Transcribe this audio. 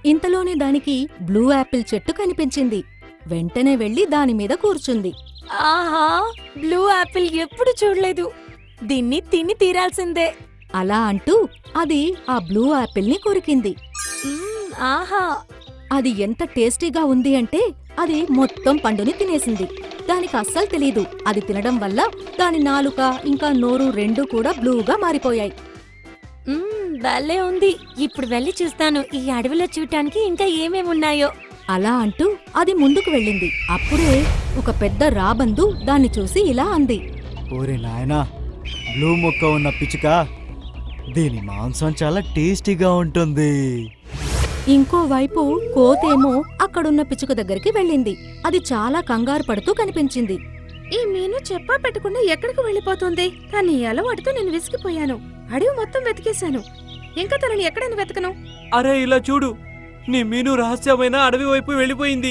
ఇంతలోనే దానికి blue Apple చెట్టు కనిపించింది. వెంటనే వెళ్లి దానిమీద కూర్చుంది. ఆహా, బ్లూ యాపిల్ ఎప్పుడు చూడలేదు. దీన్ని తిని తీరాల్సిందే. అలా అంటూ అది ఆ బ్లూ యాపిల్ని కొరికింది. ఆహా, అది ఎంత టేస్టీగా ఉంది అంటే అది మొత్తం పండుని తినేసింది. దానికి అస్సలు తెలీదు అది తినడం వల్ల దాని నాలుక ఇంకా నోరు రెండూ కూడా బ్లూగా మారిపోయాయి. భలే ఉంది. ఇప్పుడు వెళ్ళి చూస్తాను ఈ అడవిలో చూడటానికి ఇంకా ఏమేమున్నాయో. అలా అంటూ అది ముందుకు వెళ్ళింది. అప్పుడే ఒక పెద్ద రాబందు దాన్ని చూసి ఇలా అంది. ఓరే నాయనా, బ్లూ మొక్క ఉన్న పిచ్చుక, దీని మాంసం చాలా టేస్టీగా ఉంటుంది. ఇంకోవైపు కోతేమో అక్కడున్న పిచ్చుక దగ్గరికి వెళ్ళింది. అది చాలా కంగారు పడుతూ కనిపించింది. ఈ మీను చెప్పా పెట్టకుండా ఎక్కడికి వెళ్ళిపోతుంది? కానీ ఈ అలవాటుతో నేను విసిగిపోయాను. అడవి మొత్తం వెతికేశాను. ఇంకా తనని ఎక్కడైనా వెతకను. అరే ఇలా చూడు, నీ మీను రహస్యమైన అడవి వైపు వెళ్ళిపోయింది.